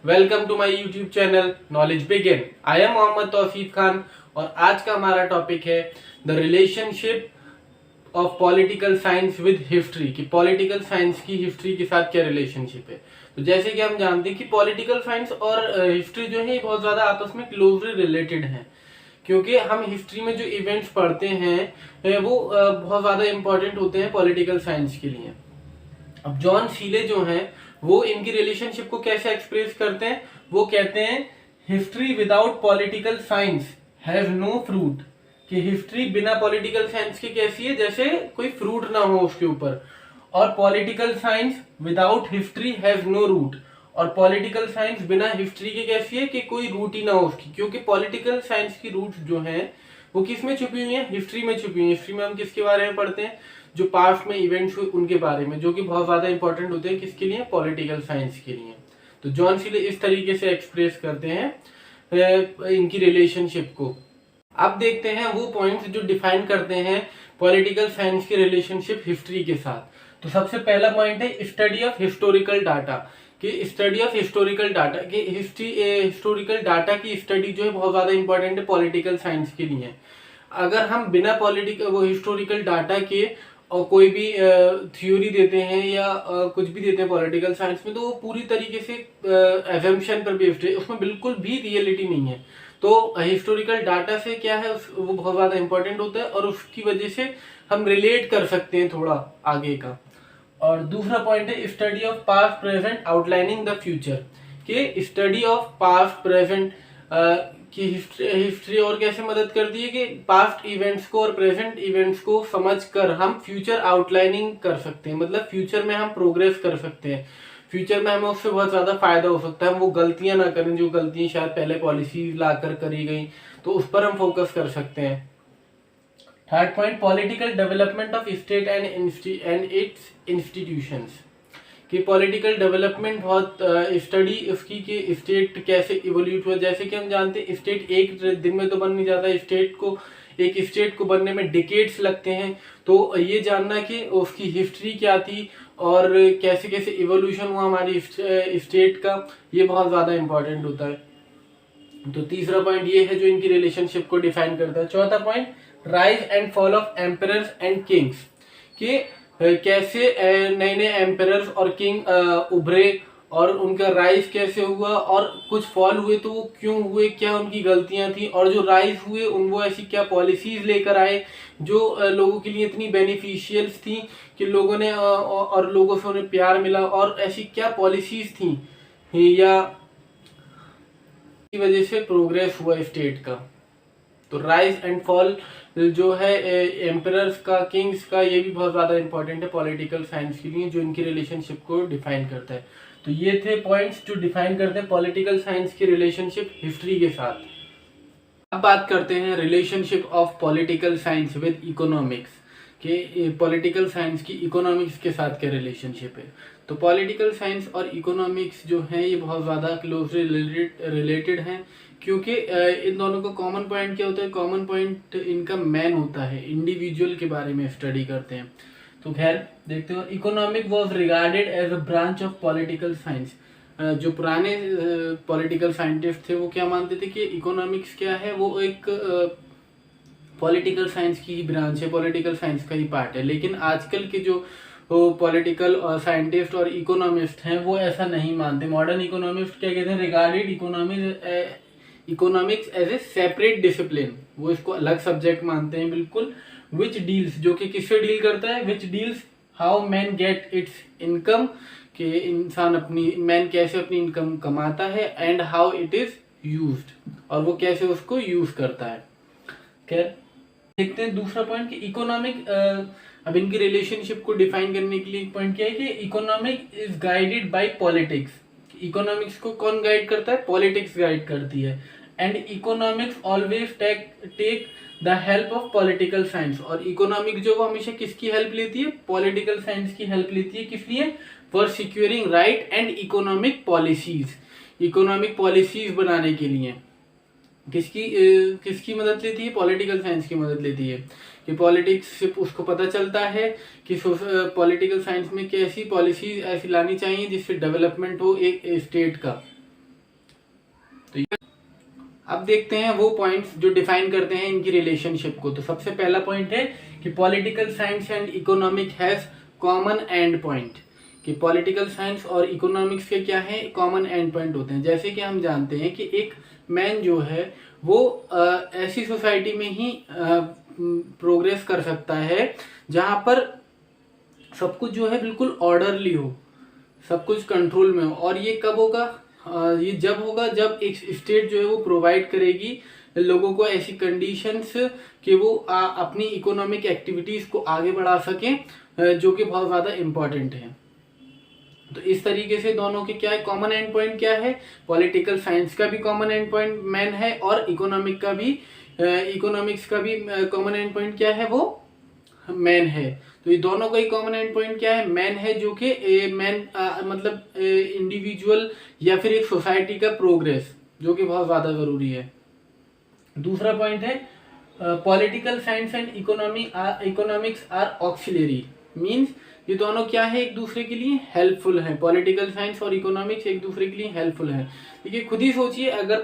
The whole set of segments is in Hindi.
Welcome to my YouTube channel knowledge begin. I am Mohammad Tauseef Khan और आज का हमारा टॉपिक है the relationship of political science with history कि पॉलिटिकल साइंस की हिस्ट्री के साथ क्या रिलेशनशिप है। तो जैसे कि हम जानते हैं कि पॉलिटिकल साइंस और हिस्ट्री जो है बहुत ज़्यादा आपस में क्लोजली रिलेटेड हैं, क्योंकि हम हिस्ट्री में जो इवेंट्स पढ़ते हैं वो बहुत ज़्यादा इंपॉर्टेंट होते हैं पॉलिटिकल साइंस के लिए। अब जॉन सीले जो हैं वो इनकी रिलेशनशिप को कैसे एक्सप्रेस करते हैं, वो कहते हैं history without political science has no fruit. कि हिस्ट्री बिना पॉलिटिकल साइंस के कैसी है, जैसे कोई फ्रूट ना हो उसके ऊपर। और political science without history has no root. और पॉलिटिकल साइंस बिना हिस्ट्री के कैसी है कि कोई रूट ही ना हो उसकी, क्योंकि पॉलिटिकल साइंस की रूट्स जो हैं वो किस में छुपी हुई है, हिस्ट्री में छुपी हुई है। हिस्ट्री में हम किसके बारे में पढ़ते हैं, जो पास्ट में इवेंट्स हुए उनके बारे में, जो कि बहुत ज्यादा इंपॉर्टेंट होते हैं किसके लिए, पॉलिटिकल साइंस के लिए। तो जॉन सीले इस तरीके से एक्सप्रेस करते हैं इनकी रिलेशनशिप को। अब देखते हैं वो पॉइंट्स जो डिफाइन करते हैं पॉलिटिकल साइंस की रिलेशनशिप हिस्ट्री के साथ। तो सबसे पहला पॉइंट है स्टडी ऑफ हिस्टोरिकल डाटा। कि स्टडी ऑफ हिस्टोरिकल डाटा की हिस्टोरिकल डाटा की स्टडी जो है बहुत ज्यादा इंपॉर्टेंट है पॉलिटिकल साइंस के लिए। अगर हम बिना पॉलिटिकल वो हिस्टोरिकल डाटा के और कोई भी थ्योरी देते हैं या कुछ भी देते हैं पॉलिटिकल साइंस में, तो वो पूरी तरीके से एजम्पशन पर बेस्ड है, उसमें बिल्कुल भी रियलिटी नहीं है। तो हिस्टोरिकल डाटा से क्या है वो बहुत ज़्यादा इंपॉर्टेंट होता है और उसकी वजह से हम रिलेट कर सकते हैं थोड़ा आगे का। और दूसरा पॉइंट है study of past present outlining the future. कि स्टडी ऑफ पास्ट प्रेजेंट की हिस्ट्री और कैसे मदद करती है कि पास्ट इवेंट्स को और प्रेजेंट इवेंट्स को समझकर हम फ्यूचर आउटलाइनिंग कर सकते हैं, मतलब फ्यूचर में हम प्रोग्रेस कर सकते हैं। फ्यूचर में हमें उससे बहुत ज़्यादा फायदा हो सकता है, हम वो गलतियां ना करें जो गलतियां शायद पहले पॉलिसीज लाकर करी गई, तो उस पर हम फोकस कर सकते हैं। Third point political development of state and it's institutions. कि पॉलिटिकल डेवलपमेंट बहुत स्टडी उसकी कि स्टेट कैसे इवोल्यूट हुआ। जैसे कि हम जानते हैं स्टेट एक दिन में तो बन नहीं जाता, एक स्टेट को बनने में डिकेड्स लगते हैं। तो ये जानना कि उसकी हिस्ट्री क्या थी और कैसे कैसे इवोल्यूशन हुआ हमारी स्टेट का, ये बहुत ज़्यादा इंपॉर्टेंट होता है। तो तीसरा पॉइंट ये है जो इनकी रिलेशनशिप को डिफाइन करता है। चौथा point rise and fall of emperors and Kings. कि कैसे नए नए एम्परर्स और किंग उभरे और उनका राइज कैसे हुआ, और कुछ फॉल हुए तो वो क्यों हुए, क्या उनकी गलतियां थी, और जो राइज हुए वो ऐसी क्या पॉलिसीज लेकर आए जो लोगों के लिए इतनी बेनिफिशियल थी कि लोगों ने और लोगों से उन्हें प्यार मिला, और ऐसी क्या पॉलिसीज थी या की वजह से प्रोग्रेस हुआ स्टेट का। तो राइज एंड फॉल जो है एम्परर्स का, किंग्स का, ये भी बहुत ज़्यादा इंपॉर्टेंट है पॉलिटिकल साइंस के लिए, जो इनकी रिलेशनशिप को डिफाइन करता है। तो ये थे पॉइंट्स जो डिफाइन करते हैं पॉलिटिकल साइंस की रिलेशनशिप हिस्ट्री के साथ। अब बात करते हैं relationship of political science with economics. कि पॉलिटिकल साइंस की इकोनॉमिक्स के साथ क्या रिलेशनशिप है। तो पॉलिटिकल साइंस और इकोनॉमिक्स जो है ये बहुत ज़्यादा क्लोजली रिलेटेड हैं, क्योंकि इन दोनों का कॉमन पॉइंट क्या होता है, कॉमन पॉइंट इनका मैन होता है, इंडिविजुअल के बारे में स्टडी करते हैं। तो खैर देखते हो, economic was regarded as a branch of political science. जो पुराने पॉलिटिकल साइंटिस्ट थे वो क्या मानते थे कि इकोनॉमिक्स क्या है, वो एक पॉलिटिकल साइंस की ही ब्रांच है, पॉलिटिकल साइंस का ही पार्ट है। लेकिन आजकल के जो पॉलिटिकल साइंटिस्ट और इकोनॉमिस्ट हैं वो ऐसा नहीं मानते। मॉडर्न इकोनॉमिस्ट क्या कहते हैं, regarded economics as a separate discipline, वो इसको अलग सब्जेक्ट मानते हैं बिल्कुल। विच डील्स, जो कि किससे डील करता है, which deals how man gets its income, कि इंसान अपनी मैन कैसे अपनी इनकम कमाता है, and how it is used, और वो कैसे उसको यूज करता है। खैर देखते हैं दूसरा पॉइंट कि इकोनॉमिक, अब इनकी रिलेशनशिप को डिफाइन करने के लिए एक पॉइंट क्या है कि economic is guided by politics. Economics को कौन गाइड करता है, पॉलिटिक्स गाइड करती है। And economics always take the help of political science. और इकोनॉमिक्स जो वो हमेशा किसकी हेल्प लेती है, पॉलिटिकल साइंस की हेल्प लेती है। किस लिए, for securing right and economic policies, economic policies बनाने के लिए किसकी मदद लेती है, पॉलिटिकल साइंस की मदद लेती है। कि पॉलिटिक्स से उसको पता चलता है कि पॉलिटिकल साइंस में कैसी पॉलिसीज ऐसी लानी चाहिए जिससे डेवलपमेंट हो एक स्टेट का। अब देखते हैं वो पॉइंट्स जो डिफाइन करते हैं इनकी रिलेशनशिप को। तो सबसे पहला पॉइंट है कि political science and economic has common and point, कि पॉलिटिकल साइंस और इकोनॉमिक्स के क्या है, कॉमन एंड पॉइंट होते हैं। जैसे कि हम जानते हैं कि एक मैन जो है वो ऐसी सोसाइटी में ही प्रोग्रेस कर सकता है जहाँ पर सब कुछ जो है बिल्कुल ऑर्डरली हो, सब कुछ कंट्रोल में हो। और ये कब होगा, ये जब होगा जब एक स्टेट जो है वो प्रोवाइड करेगी लोगों को ऐसी कंडीशंस कि वो अपनी इकोनॉमिक एक्टिविटीज़ को आगे बढ़ा सकें, जो कि बहुत ज़्यादा इम्पॉर्टेंट है। तो इस तरीके से दोनों के क्या है, कॉमन एंड पॉइंट क्या है, पॉलिटिकल साइंस का भी कॉमन एंड पॉइंट मैन है और इकोनॉमिक का भी, इकोनॉमिक्स का भी कॉमन एंड पॉइंट क्या है, वो मैन है। तो ये दोनों का ही कॉमन एंड पॉइंट क्या है, मैन है, जो कि मैन मतलब इंडिविजुअल या फिर एक सोसाइटी का प्रोग्रेस, जो कि बहुत ज़्यादा ज़रूरी है। दूसरा पॉइंट है political science and economics are auxiliary, means ये दोनों क्या है, एक दूसरे के लिए हेल्पफुल हैं। पॉलिटिकल साइंस और इकोनॉमिक्स एक दूसरे के लिए हेल्पफुल हैं। देखिए खुद ही सोचिए, अगर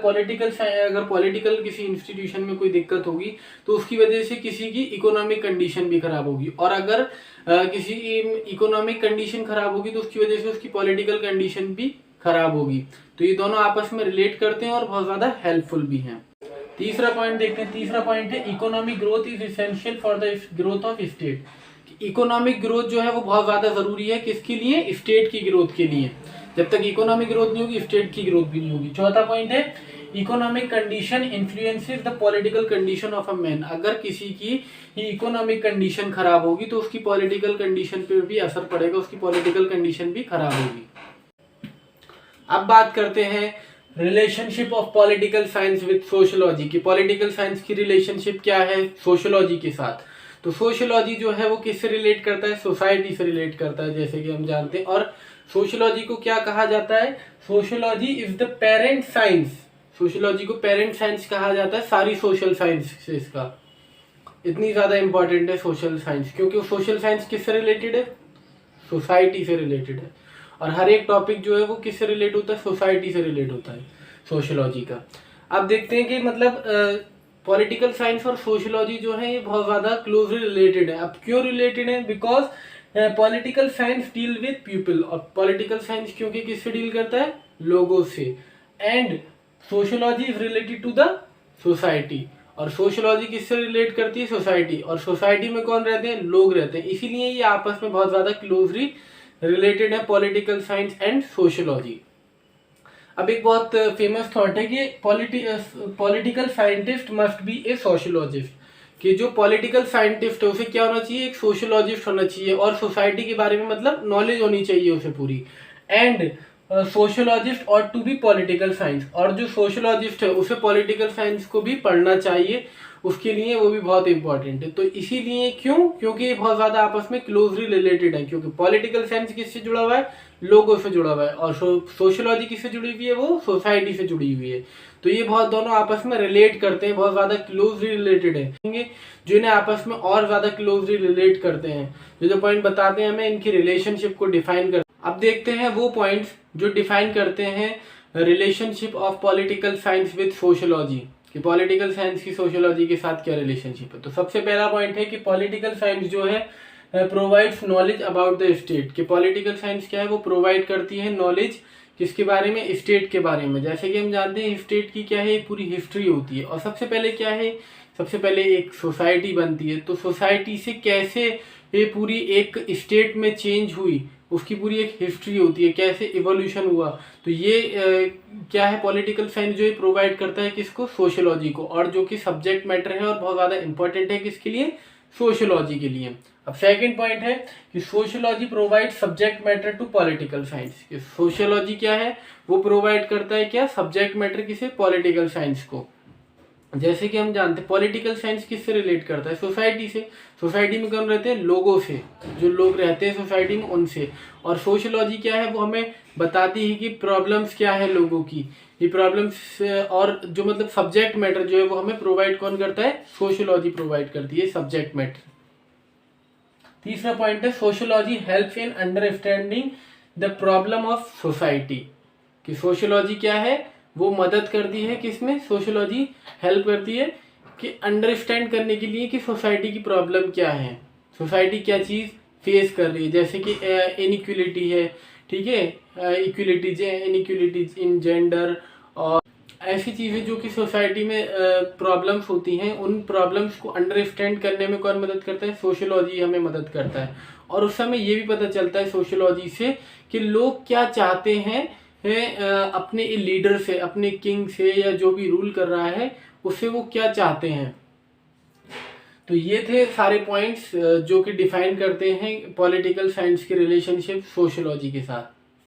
पॉलिटिकल किसी इंस्टीट्यूशन में कोई दिक्कत होगी तो उसकी वजह से किसी की इकोनॉमिक कंडीशन भी खराब होगी, और अगर किसी इकोनॉमिक कंडीशन खराब होगी तो उसकी वजह से उसकी पॉलिटिकल कंडीशन भी खराब होगी। तो ये दोनों आपस में रिलेट करते हैं और बहुत ज़्यादा हेल्पफुल भी हैं। तीसरा पॉइंट देखते हैं। तीसरा पॉइंट है economic growth is essential for the growth of state. Economic growth जो है वो बहुत ज़्यादा ज़रूरी है, किसके लिए, स्टेट की ग्रोथ के लिए। जब तक इकोनॉमिक ग्रोथ नहीं होगी स्टेट की ग्रोथ भी नहीं होगी। चौथा पॉइंट है economic condition influences the political condition of a man. अगर किसी की इकोनॉमिक कंडीशन खराब होगी तो उसकी पॉलिटिकल कंडीशन पर भी असर पड़ेगा, उसकी पॉलिटिकल कंडीशन भी खराब होगी। अब बात करते हैं relationship of political science with sociology की। पॉलिटिकल साइंस की रिलेशनशिप क्या है सोशियोलॉजी के साथ। तो सोशियोलॉजी जो है वो किससे रिलेट करता है, सोसाइटी से रिलेट करता है, जैसे कि हम जानते हैं। और सोशियोलॉजी को क्या कहा जाता है, sociology is the parent science. Sociology को पेरेंट साइंस कहा जाता है सारी सोशल साइंसेस का। इतनी ज़्यादा इंपॉर्टेंट है सोशल साइंस, क्योंकि सोशल साइंस किससे रिलेटेड है, सोसाइटी से रिलेटेड है। और हर एक टॉपिक जो है वो किससे रिलेट होता है, सोसाइटी से रिलेट होता है सोशियोलॉजी का। अब देखते हैं कि मतलब पॉलिटिकल साइंस और सोशियोलॉजी जो है ये बहुत ज़्यादा क्लोजली रिलेटेड है। अब क्यों रिलेटेड है, because political science deal with people. और पॉलिटिकल साइंस क्योंकि किससे डील करता है, लोगों से। And sociology is related to the society. और सोशियोलॉजी किससे रिलेट करती है, सोसाइटी। और सोसाइटी में कौन रहते हैं, लोग रहते हैं। इसीलिए ये आपस में बहुत ज़्यादा क्लोजली रिलेटेड है, पॉलिटिकल साइंस एंड सोशियोलॉजी। अब एक बहुत फेमस थॉट है कि political scientist must be A sociologist, कि जो पॉलिटिकल साइंटिस्ट है उसे क्या होना चाहिए, एक सोशियोलॉजिस्ट होना चाहिए, और सोसाइटी के बारे में मतलब नॉलेज होनी चाहिए उसे पूरी। एंड सोशियोलॉजिस्ट और टू बी पॉलिटिकल साइंस, और जो सोशियोलॉजिस्ट है उसे पॉलिटिकल साइंस को भी पढ़ना चाहिए, उसके लिए वो भी बहुत इंपॉर्टेंट है। तो इसीलिए क्यों, क्योंकि ये बहुत ज़्यादा आपस में क्लोजली रिलेटेड है। क्योंकि पॉलिटिकल साइंस किससे जुड़ा हुआ है, लोगों से जुड़ा हुआ है, और सोशियोलॉजी किससे जुड़ी हुई है, वो सोसाइटी से जुड़ी हुई है। तो ये बहुत दोनों आपस में रिलेट करते हैं, बहुत ज़्यादा क्लोजली रिलेटेड है, जो इन्हें आपस में और ज़्यादा क्लोजली रिलेट करते हैं। जो पॉइंट बताते हैं हमें इनकी रिलेशनशिप को डिफाइन कर। अब देखते हैं वो पॉइंट्स जो डिफाइन करते हैं relationship of political science with sociology, कि पॉलिटिकल साइंस की सोशियोलॉजी के साथ क्या रिलेशनशिप है। तो सबसे पहला पॉइंट है कि पॉलिटिकल साइंस जो है provides knowledge about the state. कि पॉलिटिकल साइंस क्या है, वो प्रोवाइड करती है नॉलेज किसके बारे में, स्टेट के बारे में। जैसे कि हम जानते हैं स्टेट की क्या है, एक पूरी हिस्ट्री होती है। और सबसे पहले क्या है, सबसे पहले एक सोसाइटी बनती है। तो सोसाइटी से कैसे ये पूरी एक स्टेट में चेंज हुई, उसकी पूरी एक हिस्ट्री होती है, कैसे इवोल्यूशन हुआ। तो ये क्या है, पॉलिटिकल साइंस जो है प्रोवाइड करता है किसको, सोशियोलॉजी को। और जो कि सब्जेक्ट मैटर है और बहुत ज़्यादा इंपॉर्टेंट है किसके लिए, सोशियोलॉजी के लिए। अब सेकंड पॉइंट है कि sociology provide subject matter to political science. Sociology क्या है, वो प्रोवाइड करता है क्या, सब्जेक्ट मैटर किसे, पॉलिटिकल साइंस को। जैसे कि हम जानते हैं पॉलिटिकल साइंस किससे रिलेट करता है, सोसाइटी से। सोसाइटी में कौन रहते हैं, लोगों से, जो लोग रहते हैं सोसाइटी में उनसे। और सोशियोलॉजी क्या है, वो हमें बताती है कि प्रॉब्लम्स क्या है लोगों की, ये प्रॉब्लम्स। और जो मतलब सब्जेक्ट मैटर जो है वो हमें प्रोवाइड कौन करता है, सोशियोलॉजी प्रोवाइड करती है सब्जेक्ट मैटर। तीसरा पॉइंट है sociology helps in understanding the problem of society. कि सोशियोलॉजी क्या है, वो मदद करती है किसमें, सोशियोलॉजी हेल्प करती है कि अंडरस्टैंड करने के लिए कि सोसाइटी की प्रॉब्लम क्या है, सोसाइटी क्या चीज़ फेस कर रही है, जैसे कि इनइक्वलिटी है, ठीक है, इनइक्वलिटीज इन जेंडर और ऐसी चीज़ें जो कि सोसाइटी में प्रॉब्लम्स होती हैं, उन प्रॉब्लम्स को अंडरस्टैंड करने में कौन मदद करता है, सोशियोलॉजी हमें मदद करता है। और उस समय ये भी पता चलता है सोशियोलॉजी से कि लोग क्या चाहते हैं अपने लीडर से, अपने किंग से, या जो भी रूल कर रहा है उससे वो क्या चाहते हैं। तो ये थे सारे पॉइंट्स जो कि डिफाइन करते हैं पॉलिटिकल साइंस की रिलेशनशिप सोशियोलॉजी के साथ।